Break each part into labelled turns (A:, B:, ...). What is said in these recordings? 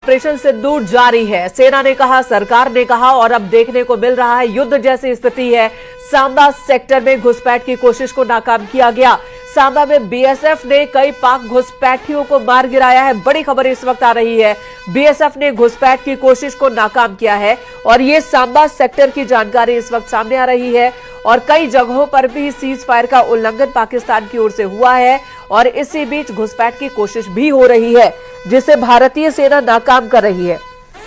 A: Operation सिंदूर जारी है। सेना ने कहा, सरकार ने कहा और अब देखने को मिल रहा है युद्ध जैसी स्थिति है। सांबा सेक्टर में घुसपैठ की कोशिश को नाकाम किया गया। सांबा में बीएसएफ ने कई पाक घुसपैठियों को मार गिराया है। बड़ी खबर इस वक्त आ रही है, बीएसएफ ने घुसपैठ की कोशिश को नाकाम किया है और ये सांबा सेक्टर की जानकारी इस वक्त सामने आ रही है। और कई जगहों पर भी सीज फायर का उल्लंघन पाकिस्तान की ओर से हुआ है और इसी बीच घुसपैठ की कोशिश भी हो रही है, जिसे भारतीय सेना नाकाम कर रही है।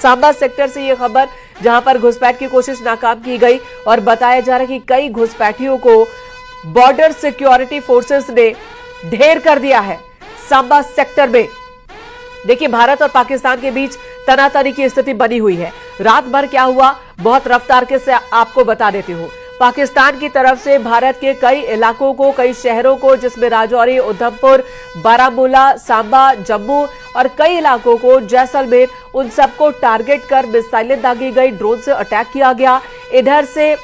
A: सांबा सेक्टर से यह खबर, जहां पर घुसपैठ की कोशिश नाकाम की गई और बताया जा रहा है कि कई घुसपैठियों को बॉर्डर सिक्योरिटी फोर्सेस ने ढेर कर दिया है। सांबा सेक्टर में देखिए, भारत और पाकिस्तान के बीच तनातनी की स्थिति बनी हुई है। रात भर क्या हुआ, बहुत रफ्तार के से आपको बता देती हूं। पाकिस्तान की तरफ से भारत के कई इलाकों को, कई शहरों को, जिसमें राजौरी, उधमपुर, बारामूला, सांबा, जम्मू और कई इलाकों को, जैसलमेर, उन सबको टारगेट कर मिसाइलें दागी गई, ड्रोन से अटैक किया गया। इधर से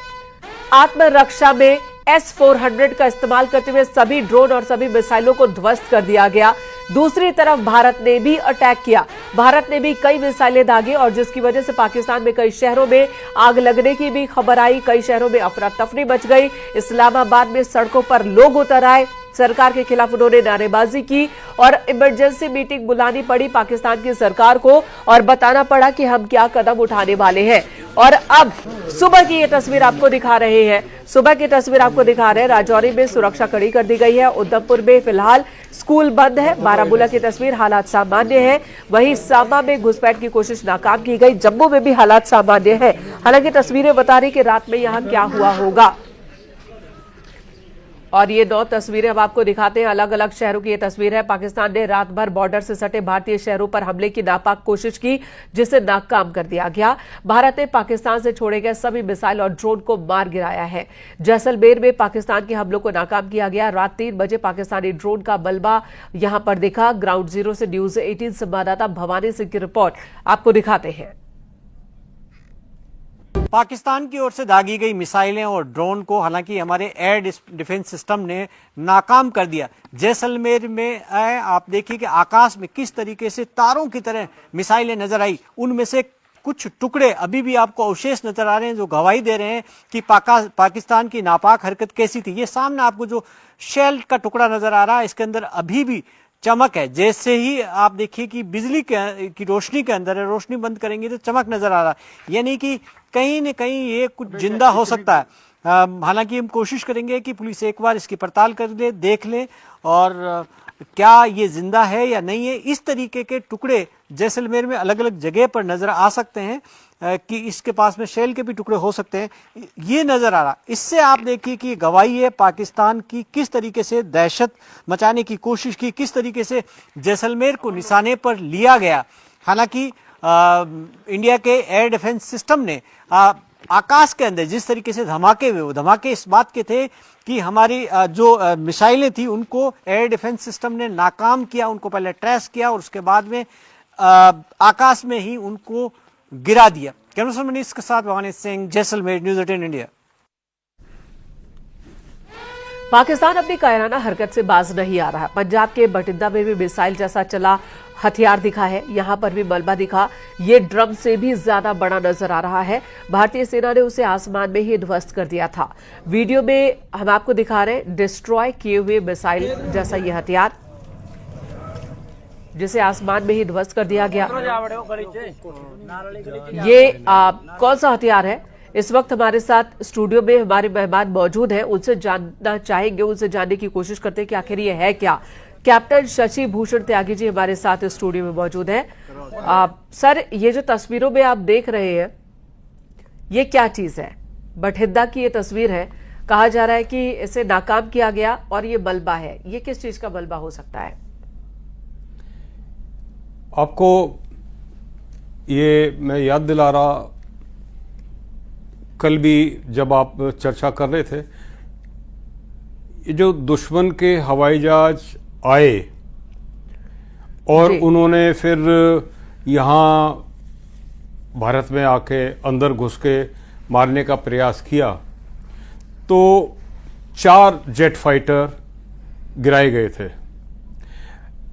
A: आत्मरक्षा में S-400 का इस्तेमाल करते हुए सभी ड्रोन और सभी मिसाइलों को ध्वस्त कर दिया गया। दूसरी तरफ भारत ने भी अटैक किया, भारत ने भी कई मिसाइलें दागी और जिसकी वजह से पाकिस्तान में कई शहरों में आग लगने की भी खबर आई। कई शहरों में अफरा तफरी मच गई। इस्लामाबाद में सड़कों पर लोग उतर आए, सरकार के खिलाफ उन्होंने नारेबाजी की और इमरजेंसी मीटिंग बुलानी पड़ी पाकिस्तान की सरकार को और बताना पड़ा कि हम क्या कदम उठाने वाले हैं। और अब सुबह की ये तस्वीर आपको दिखा रहे हैं, सुबह की तस्वीर आपको दिखा रहे हैं। राजौरी में सुरक्षा कड़ी कर दी गई है। उधमपुर में फिलहाल स्कूल बंद है। बारामूला की तस्वीर, हालात सामान्य है। वहीं सांबा में घुसपैठ की कोशिश नाकाम की गई। जम्मू में भी हालात सामान्य है। हालांकि तस्वीरें बता रही कि रात में यहां क्या हुआ होगा। और ये 9 तस्वीरें हम आपको दिखाते हैं, अलग अलग शहरों की ये तस्वीर है। पाकिस्तान ने रात भर बॉर्डर से सटे भारतीय शहरों पर हमले की नापाक कोशिश की, जिसे नाकाम कर दिया गया। भारत ने पाकिस्तान से छोड़े गए सभी मिसाइल और ड्रोन को मार गिराया है। जैसलमेर में पाकिस्तान के हमलों को नाकाम किया गया। रात 3 बजे पाकिस्तानी ड्रोन का मलबा यहां पर दिखा। ग्राउंड जीरो से न्यूज 18 संवाददाता भवानी सिंह की रिपोर्ट आपको दिखाते हैं।
B: पाकिस्तान की ओर से दागी गई मिसाइलें और ड्रोन को हालांकि हमारे एयर डिफेंस सिस्टम ने नाकाम कर दिया। जैसलमेर में आप देखिए कि आकाश में किस तरीके से तारों की तरह मिसाइलें नजर आई। उनमें से कुछ टुकड़े अभी भी आपको अवशेष नजर आ रहे हैं जो गवाही दे रहे हैं कि पाकिस्तान की नापाक हरकत कैसी थी। ये सामने आपको जो शेल का टुकड़ा नजर आ रहा है, इसके अंदर अभी भी चमक है। जैसे ही आप देखिए कि बिजली की रोशनी के अंदर है, रोशनी बंद करेंगे तो चमक नजर आ रहा है, यानी कि कहीं न कहीं ये कुछ जिंदा हो सकता है। हालांकि हम कोशिश करेंगे कि पुलिस एक बार इसकी पड़ताल कर ले, देख ले और क्या ये जिंदा है या नहीं है। इस तरीके के टुकड़े जैसलमेर में अलग अलग जगह पर नजर आ सकते हैं कि इसके पास में शेल के भी टुकड़े हो सकते हैं, ये नजर आ रहा। इससे आप देखिए कि गवाही है पाकिस्तान की, किस तरीके से दहशत मचाने की कोशिश की, किस तरीके से जैसलमेर को निशाने पर लिया गया। हालांकि इंडिया के एयर डिफेंस सिस्टम ने आकाश के अंदर जिस तरीके से धमाके हुए, वो धमाके इस बात के थे कि हमारी जो मिसाइलें थी उनको एयर डिफेंस सिस्टम ने नाकाम किया, उनको पहले ट्रेस किया और उसके बाद में आकाश में ही उनको गिरा दिया। कैमरा मनीष के साथ भवानी सिंह, जैसलमेर, न्यूज़ 18 इंडिया।
A: पाकिस्तान अपनी कायराना हरकत से बाज नहीं आ रहा। पंजाब के बठिंडा में भी मिसाइल जैसा चला हथियार दिखा है, यहां पर भी मलबा दिखा। ये ड्रम से भी ज्यादा बड़ा नजर आ रहा है। भारतीय सेना ने उसे आसमान में ही ध्वस्त कर दिया था। वीडियो में हम आपको दिखा रहे हैं डिस्ट्रॉय किए हुए मिसाइल जैसा ये हथियार, जिसे आसमान में ही ध्वस्त कर दिया गया। ये कौन सा हथियार है? इस वक्त हमारे साथ स्टूडियो में हमारे मेहमान मौजूद हैं, उनसे जानना चाहेंगे, उनसे जानने की कोशिश करते हैं कि आखिर ये है क्या। कैप्टन शशि भूषण त्यागी जी हमारे साथ स्टूडियो में मौजूद हैं। सर, ये जो तस्वीरों में आप देख रहे हैं, ये क्या चीज है? बठिंडा की ये तस्वीर है, कहा जा रहा है कि इसे नाकाम किया गया और ये मलबा है। ये किस चीज का मलबा हो सकता है?
C: आपको ये मैं याद दिला रहा, कल भी जब आप चर्चा कर रहे थे, ये जो दुश्मन के हवाई जहाज आए और उन्होंने फिर यहाँ भारत में आके अंदर घुस के मारने का प्रयास किया, तो 4 जेट फाइटर गिराए गए थे।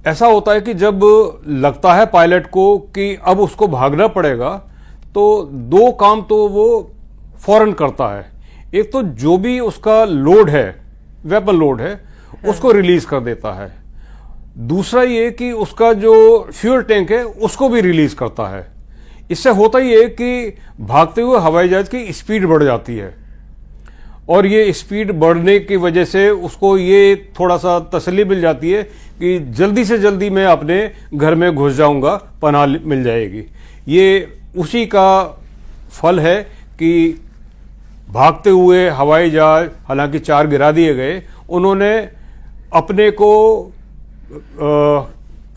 C: ऐसा होता है कि जब लगता है पायलट को कि अब उसको भागना पड़ेगा, तो दो काम तो वो फौरन करता है। एक तो जो भी उसका लोड है, वेपन लोड है, उसको रिलीज कर देता है। दूसरा ये कि उसका जो फ्यूल टैंक है उसको भी रिलीज करता है। इससे होता ही है कि भागते हुए हवाई जहाज की स्पीड बढ़ जाती है, और ये स्पीड बढ़ने की वजह से उसको ये थोड़ा सा तसल्ली मिल जाती है कि जल्दी से जल्दी मैं अपने घर में घुस जाऊंगा, पनाह मिल जाएगी। ये उसी का फल है कि भागते हुए हवाई जहाज, हालांकि 4 गिरा दिए गए, उन्होंने अपने को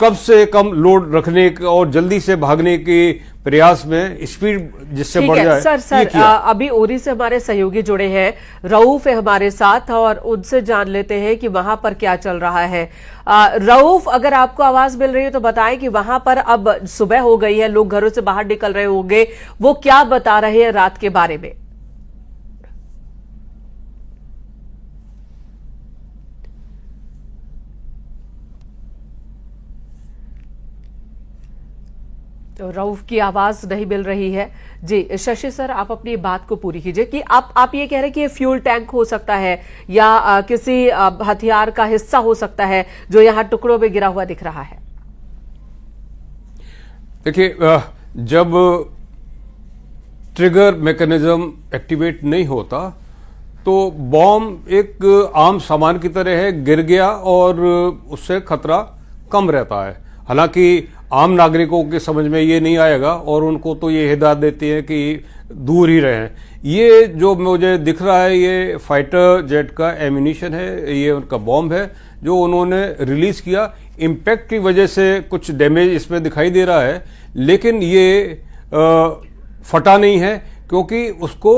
C: कम से कम लोड रखने और जल्दी से भागने के प्रयास में स्पीड जिससे बढ़ जाए।
A: सर अभी उरी से हमारे सहयोगी जुड़े हैं, रऊफ है हमारे साथ, और उनसे जान लेते हैं कि वहां पर क्या चल रहा है। रऊफ, अगर आपको आवाज मिल रही है तो बताएं कि वहां पर अब सुबह हो गई है, लोग घरों से बाहर निकल रहे होंगे, वो क्या बता रहे हैं रात के बारे में? तो रऊफ की आवाज नहीं मिल रही है। जी शशि सर, आप अपनी बात को पूरी कीजिए कि आप ये कह रहे हैं कि ये फ्यूल टैंक हो सकता है या किसी हथियार का हिस्सा हो सकता है जो यहां टुकड़ों में गिरा हुआ दिख रहा है।
C: देखिए, जब ट्रिगर मैकेनिज्म एक्टिवेट नहीं होता तो बॉम्ब एक आम सामान की तरह है, गिर गया और उससे खतरा कम रहता है। हालांकि आम नागरिकों के समझ में ये नहीं आएगा और उनको तो ये हिदायत देती है कि दूर ही रहें। ये जो मुझे दिख रहा है ये फाइटर जेट का एम्यूनिशन है, ये उनका बॉम्ब है जो उन्होंने रिलीज किया। इम्पैक्ट की वजह से कुछ डैमेज इसमें दिखाई दे रहा है, लेकिन ये फटा नहीं है क्योंकि उसको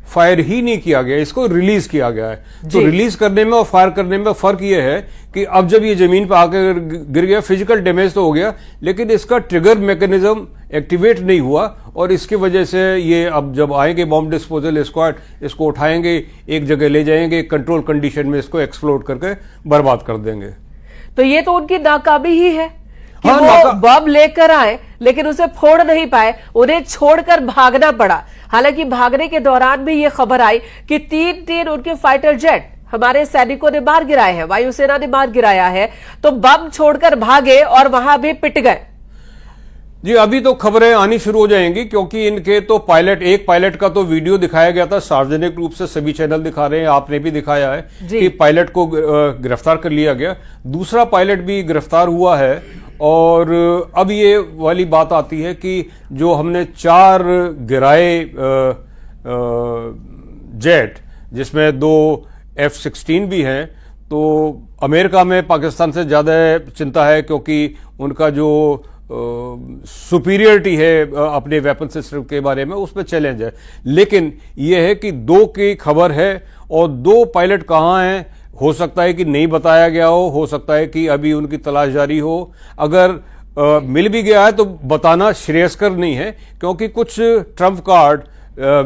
C: फायर ही नहीं किया गया, इसको रिलीज किया गया है। तो रिलीज करने में और फायर करने में फर्क यह है कि अब जब ये जमीन पर आकर गिर गया, फिजिकल डैमेज तो हो गया, लेकिन इसका ट्रिगर मैकेनिज्म एक्टिवेट नहीं हुआ और इसकी वजह से ये अब जब आएंगे बॉम्ब डिस्पोजल स्क्वाड, इसको उठाएंगे, एक जगह ले जाएंगे, कंट्रोल कंडीशन में इसको एक्सप्लोड करके बर्बाद कर देंगे।
A: तो ये तो उनकी नाकामी ही है कि वो बम लेकर आए लेकिन उसे फोड़ नहीं पाए, उन्हें छोड़कर भागना पड़ा। हालांकि भागने के दौरान भी ये खबर आई कि 3 उनके फाइटर जेट हमारे सैनिकों ने मार गिराए हैं, वायुसेना ने मार गिराया है, तो बम छोड़कर भागे और वहां भी पिट गए।
C: जी, अभी तो खबरें आनी शुरू हो जाएंगी क्योंकि इनके तो एक पायलट का तो वीडियो दिखाया गया था, सार्वजनिक रूप से सभी चैनल दिखा रहे हैं, आपने भी दिखाया है कि पायलट को गिरफ्तार कर लिया गया। दूसरा पायलट भी गिरफ्तार हुआ है और अब ये वाली बात आती है कि जो हमने 4 गिराए जेट, जिसमें 2 F-16 भी हैं, तो अमेरिका में पाकिस्तान से ज़्यादा चिंता है क्योंकि उनका जो सुपीरियरिटी है अपने वेपन सिस्टम के बारे में, उसमें चैलेंज है। लेकिन यह है कि 2 की खबर है और 2 पायलट कहाँ हैं हो सकता है कि नहीं बताया गया हो सकता है कि अभी उनकी तलाश जारी हो। अगर मिल भी गया है तो बताना श्रेयस्कर नहीं है क्योंकि कुछ trump card,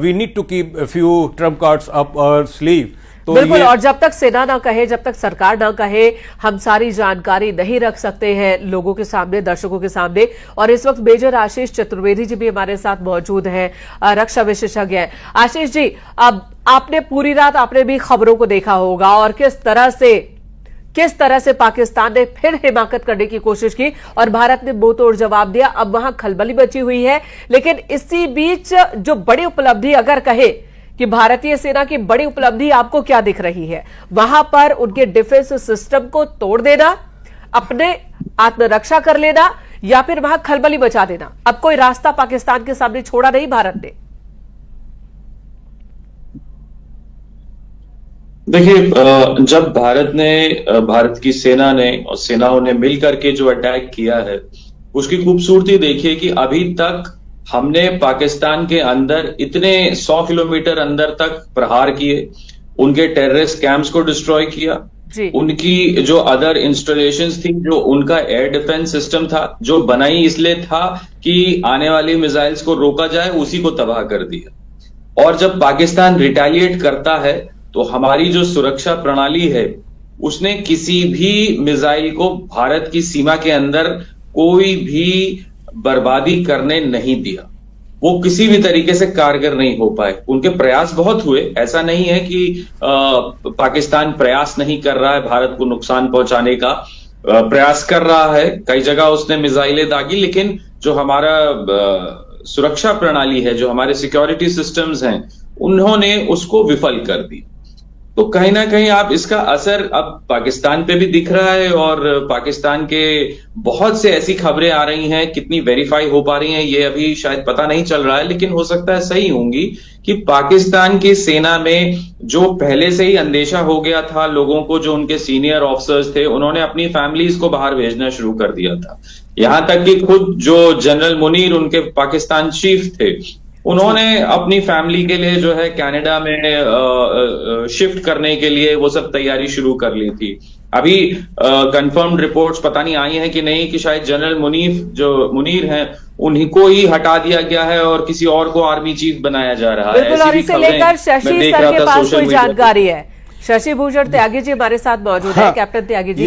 C: we need to keep few trump cards up our sleeve. तो
A: बिल्कुल, और जब तक सेना ना कहे, जब तक सरकार ना कहे, हम सारी जानकारी नहीं रख सकते हैं लोगों के सामने, दर्शकों के सामने। और इस वक्त मेजर आशीष चतुर्वेदी जी भी हमारे साथ मौजूद हैं, रक्षा विशेषज्ञ हैं। आशीष जी, अब आपने पूरी रात आपने भी खबरों को देखा होगा और किस तरह से पाकिस्तान ने फिर हिमाकत करने की कोशिश की और भारत ने मुंह तोड़ जवाब दिया। अब वहां खलबली मची हुई है, लेकिन इसी बीच जो बड़ी उपलब्धि अगर कहे कि भारतीय सेना की बड़ी उपलब्धि आपको क्या दिख रही है? वहां पर उनके डिफेंस सिस्टम को तोड़ देना, अपने आत्मरक्षा कर लेना, या फिर वहां खलबली मचा देना? अब कोई रास्ता पाकिस्तान के सामने छोड़ा नहीं भारत ने।
D: देखिए, जब भारत की सेना ने और सेनाओं ने मिलकर के जो अटैक किया है, उसकी खूबसूरती देखिए कि अभी तक हमने पाकिस्तान के अंदर इतने 100 किलोमीटर अंदर तक प्रहार किए, उनके टेररिस्ट कैंप्स को डिस्ट्रॉय किया, उनकी जो अदर इंस्टॉलेशंस थी, जो उनका एयर डिफेंस सिस्टम था, जो बनाई इसलिए था कि आने वाली मिसाइल्स को रोका जाए, उसी को तबाह कर दिया। और जब पाकिस्तान रिटेलिएट करता है तो हमारी जो सुरक्षा प्रणाली है उसने किसी भी मिसाइल को भारत की सीमा के अंदर कोई भी बर्बादी करने नहीं दिया। वो किसी भी तरीके से कारगर नहीं हो पाए। उनके प्रयास बहुत हुए, ऐसा नहीं है कि पाकिस्तान प्रयास नहीं कर रहा है भारत को नुकसान पहुंचाने का, प्रयास कर रहा है। कई जगह उसने मिसाइलें दागी, लेकिन जो हमारा सुरक्षा प्रणाली है, जो हमारे सिक्योरिटी सिस्टम्स हैं, उन्होंने उसको विफल कर दी। तो कहीं ना कहीं आप इसका असर अब पाकिस्तान पे भी दिख रहा है, और पाकिस्तान के बहुत से ऐसी खबरें आ रही हैं, कितनी वेरीफाई हो पा रही हैं ये अभी शायद पता नहीं चल रहा है, लेकिन हो सकता है सही होंगी, कि पाकिस्तान की सेना में जो पहले से ही अंदेशा हो गया था लोगों को, जो उनके सीनियर ऑफिसर्स थे, उन्होंने अपनी फैमिलीज को बाहर भेजना शुरू कर दिया था। यहां तक कि खुद जो जनरल मुनीर उनके पाकिस्तान चीफ थे, उन्होंने अपनी फैमिली के लिए जो है कनाडा में शिफ्ट करने के लिए वो सब तैयारी शुरू कर ली थी। अभी कंफर्म्ड रिपोर्ट्स पता नहीं आई हैं कि नहीं, कि शायद जनरल मुनीर हैं उन्हीं को ही हटा दिया गया है और किसी और को आर्मी चीफ बनाया जा रहा है।
A: बिल्कुल, और इसे लेकर शशि सर के पास कोई जानकारी है? शशि भूषण त्यागी जी हमारे साथ मौजूद है। कैप्टन त्यागी जी,